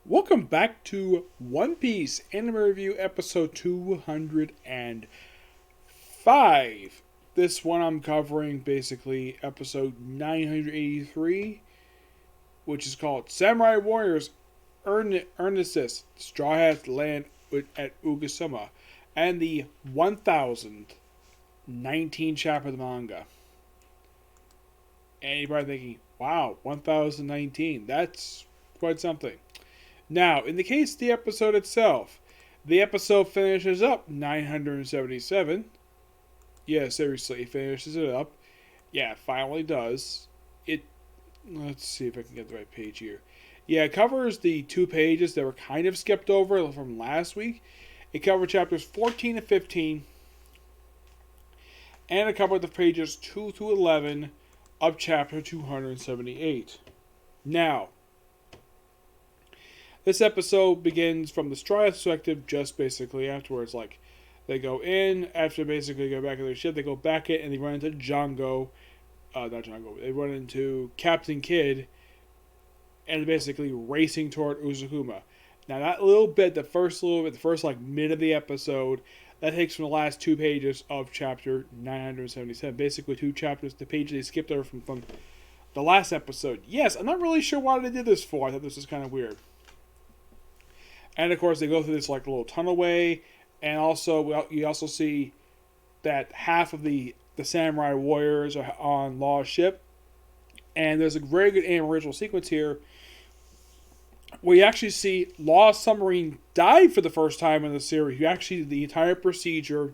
Welcome back to One Piece Anime Review episode 205. This one I'm covering basically episode 983, which is called Samurai Warriors Earnestness, Straw Hats Land at Onigashima, and the 1019 chapter of the manga. And you're probably thinking, wow, 1019, that's quite something. Now, in the case of the episode itself, the episode finishes up 977. Yeah, seriously, it finishes it up. Yeah, it finally does. Let's see if I can get the right page here. Yeah, it covers the two pages that were kind of skipped over from last week. It covered chapters 14 and 15. And it covered the pages 2 through 11 of chapter 278. Now, this episode begins from the Straw Hats perspective just basically afterwards. Like, they go in, after basically go back to their ship, they go back in and they run into Django. Not Django, they run into Captain Kidd and basically racing toward Uzukuma. Now, that little bit, the first like mid of the episode, that takes from the last two pages of chapter 977. Basically, two chapters, the page they skipped over from the last episode. Yes, I'm not really sure why they did this for. I thought this was kind of weird. And of course, they go through this like little tunnelway, and also you also see that half of the samurai warriors are on Law's ship. And there's a very good original sequence here where you actually see Law's submarine dive for the first time in the series. You actually see the entire procedure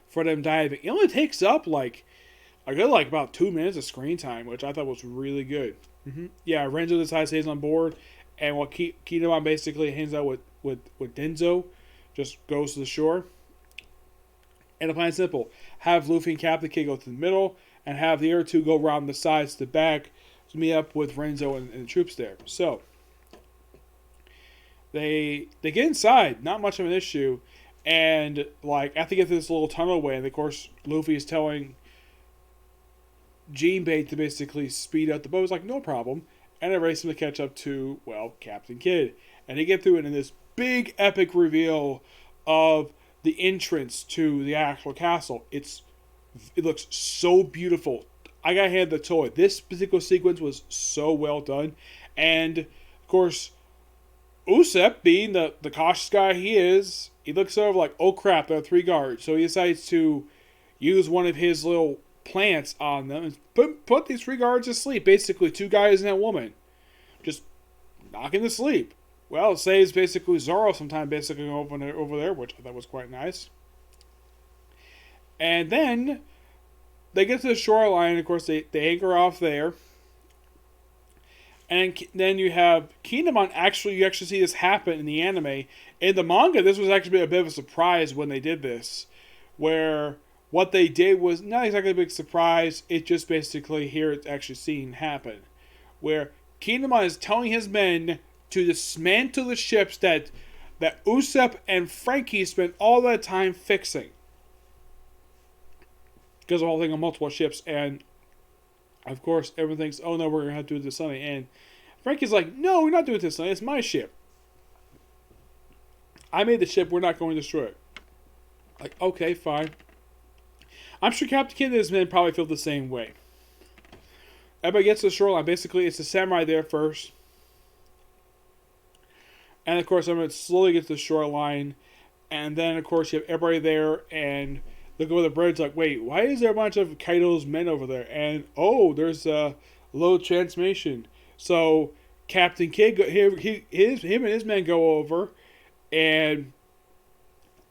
for them diving. It only takes up like about 2 minutes of screen time, which I thought was really good. Yeah, Renzo decides stays on board. And what Kinemon basically hangs out with Denzo, just goes to the shore. And the plan is simple. Have Luffy and Captain Kidd go to the middle, and have the other two go around the sides to the back to meet up with Renzo and the troops there. So, they get inside, not much of an issue. And, like, after they get to this little tunnelway, and of course, Luffy is telling Jinbei to basically speed up the boat. It's like, no problem. And they race him to catch up to, well, Captain Kidd. And they get through it in this big epic reveal of the entrance to the actual castle. It looks so beautiful. I gotta hand the toy. This particular sequence was so well done. And, of course, Usopp, being the cautious guy he is, he looks over like, oh crap, there are 3 guards. So he decides to use one of his little plants on them and put these 3 guards to sleep. Basically, 2 guys and a woman just knocking to sleep. Well, it saves basically Zoro sometime basically over there, which I thought was quite nice. And then they get to the shoreline. Of course, they anchor off there. And then you have Kinemon. You actually see this happen in the anime. In the manga, this was actually a bit of a surprise when they did this, where what they did was not exactly a big surprise. It just basically here it's actually seen happen. Where Kinemon is telling his men to dismantle the ships that Usopp and Frankie spent all that time fixing. Because of the whole thing on multiple ships. And, of course, everyone thinks, oh no, we're going to have to do this Sunday. And Frankie's like, no, we're not doing this Sunday. It's my ship. I made the ship. We're not going to destroy it. Like, okay, fine. I'm sure Captain Kidd and his men probably feel the same way. Everybody gets to the shoreline. Basically, it's the samurai there first. And, of course, everyone slowly gets to the shoreline. And then, of course, you have everybody there. And look over the bridge like, wait, why is there a bunch of Kaido's men over there? And, oh, there's a low transmission. So, Captain Kidd, him and his men go over. And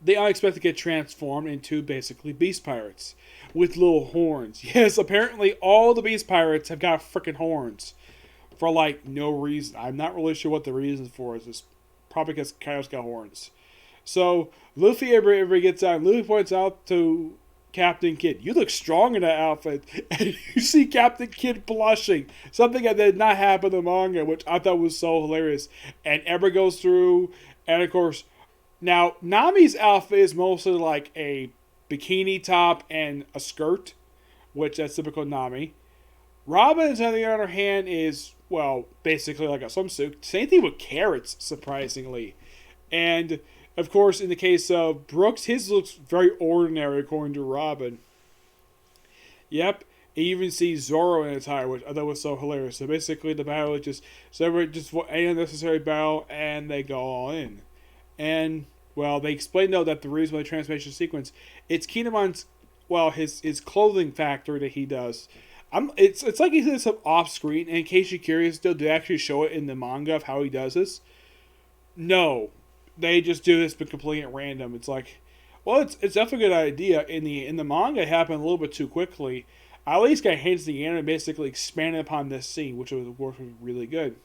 they unexpectedly get transformed into basically beast pirates with little horns. Yes, apparently all the beast pirates have got freaking horns for like no reason. I'm not really sure what the reason for is. It's probably because Kaido's got horns. So Luffy everybody gets out, and Luffy points out to Captain Kidd, you look strong in that outfit. And you see Captain Kidd blushing. Something that did not happen in the manga, which I thought was so hilarious. And everybody goes through, and of course, now, Nami's outfit is mostly like a bikini top and a skirt, which that's typical Nami. Robin's, on the other hand, is well, basically like a swimsuit. Same thing with carrots, surprisingly. And, of course, in the case of Brooks, his looks very ordinary according to Robin. Yep. You even see Zoro in attire, which I thought was so hilarious. So basically, the battle is just any unnecessary battle, and they go all in. And well, they explain though that the reason why the transformation sequence, it's Kinemon's, well, his clothing factory that he does. It's like he does this off screen. And in case you're curious, though, do they actually show it in the manga of how he does this? No, they just do this but completely at random. It's like, well, it's definitely a good idea. In the manga, it happened a little bit too quickly. I at least got hints the anime basically expanded upon this scene, which was really good.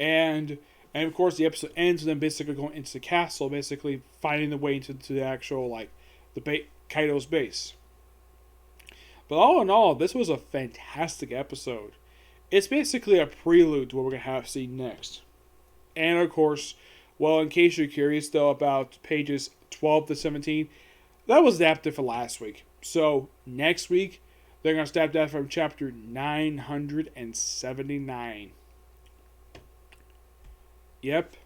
And of course the episode ends with them basically going into the castle, basically finding the way into the actual Kaido's base. But all in all, this was a fantastic episode. It's basically a prelude to what we're gonna have to see next. And of course, well, in case you're curious though about pages 12 to 17, that was adapted for last week. So next week, they're going to start that from chapter 979. Yep.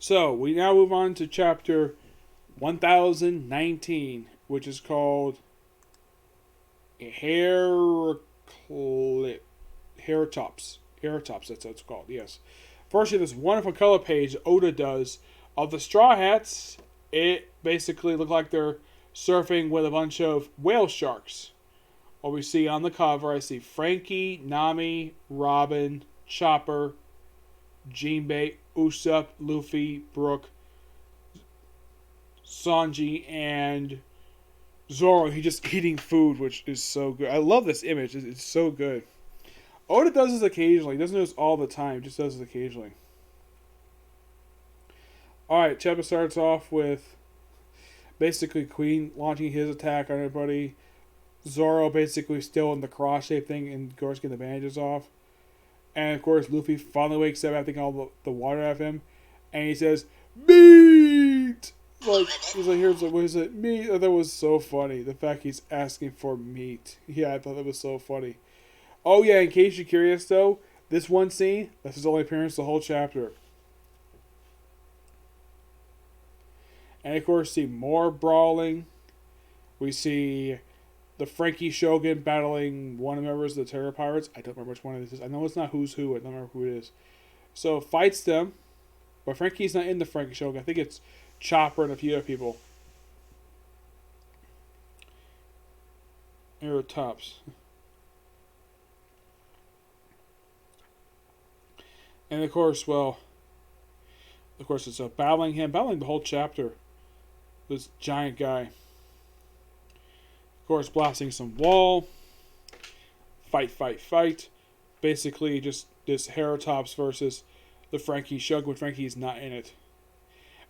So we now move on to chapter 1019, which is called Helicertops. Helicertops, that's what it's called, yes. First, this wonderful color page Oda does of the Straw Hats. It basically looked like they're surfing with a bunch of whale sharks. What we see on the cover, I see Frankie, Nami, Robin, Chopper, Jinbei, Usopp, Luffy, Brook, Sanji, and Zoro. He's just eating food, which is so good. I love this image. It's so good. Oda does this occasionally. He doesn't do this all the time. He just does this occasionally. Alright, chapter starts off with basically Queen launching his attack on everybody. Zoro basically still in the cross-shaped thing and of course getting the bandages off. And of course Luffy finally wakes up after all the water out of him. And he says, meat! He's like, here's what is it? Meat? I thought that was so funny. The fact he's asking for meat. Yeah, I thought that was so funny. Oh yeah, in case you're curious though, this one scene, that's his only appearance the whole chapter. And of course, see more brawling. We see the Frankie Shogun battling one of the members of the Terror Pirates. I don't remember which one it is. I know it's not who's who. I don't remember who it is. So fights them, but Frankie's not in the Frankie Shogun. I think it's Chopper and a few other people. Helicertops. And of course, it's battling the whole chapter. This giant guy. Of course, blasting some wall. Fight. Basically, just this Helicertops versus the Frankie Shogun when Frankie's not in it.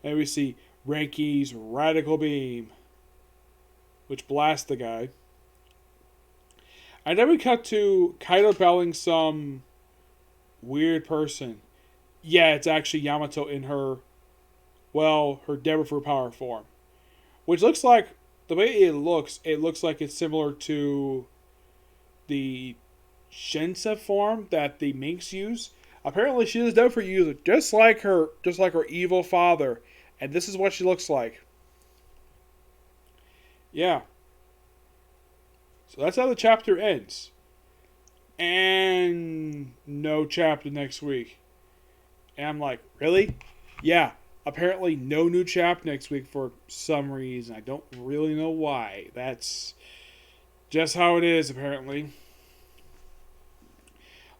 And we see Ranky's Radical Beam, which blasts the guy. And then we cut to Kaido battling some weird person. Yeah, it's actually Yamato in her Devil Fruit Power form. Which looks like, the way it looks like it's similar to the Shense form that the minks use. Apparently she is Devil Fruit user, just like her evil father. And this is what she looks like. Yeah. So that's how the chapter ends. And no chapter next week. And I'm like, really? Yeah. Apparently no new chapter next week for some reason. I don't really know why. That's just how it is, apparently.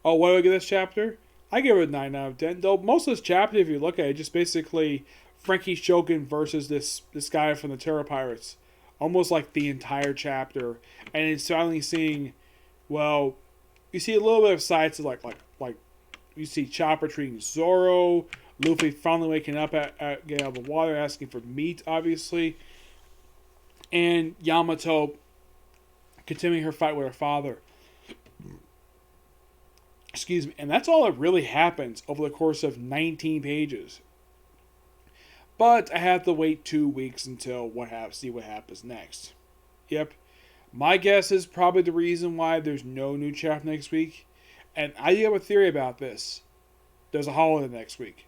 Oh, what do I give this chapter? I give it a 9 out of 10. Though most of this chapter, if you look at it, just basically Frankie Shogun versus this guy from the Terror Pirates. Almost like the entire chapter. And it's finally seeing, well, you see a little bit of sides of like you see Chopper treating Zoro, Luffy finally waking up at getting out of the water, asking for meat, obviously, and Yamato continuing her fight with her father. Excuse me, and that's all that really happens over the course of 19 pages. But I have to wait 2 weeks until see what happens next. Yep. My guess is probably the reason why there's no new chapter next week And I do have a theory about this. There's a holiday next week.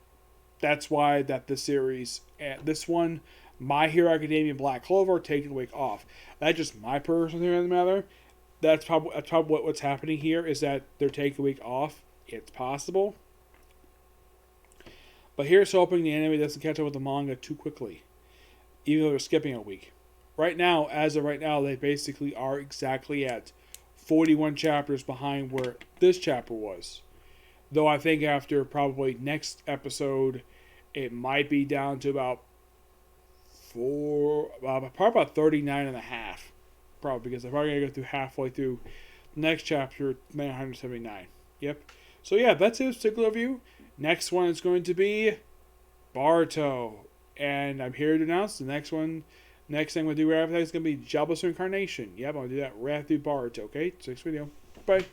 That's why that the series, this one, My Hero Academia, Black Clover, taking a week off. That's just my personal theory on the matter. That's probably what's happening here is that they're taking a week off. It's possible. But here's hoping the anime doesn't catch up with the manga too quickly, even though they're skipping a week. Right now, as of right now, they basically are exactly at 41 chapters behind where this chapter was. Though I think after probably next episode, it might be down to about probably about 39 and a half. Probably because they're probably going to go through halfway through the next chapter, 979. Yep. So yeah, that's it, particular review. Next one is going to be Baruto. And I'm here to announce the next one. Next thing we'll do right after that is going to be Jobless Reincarnation. Yep, I'll do that right after Baruto. Okay, next video. Bye.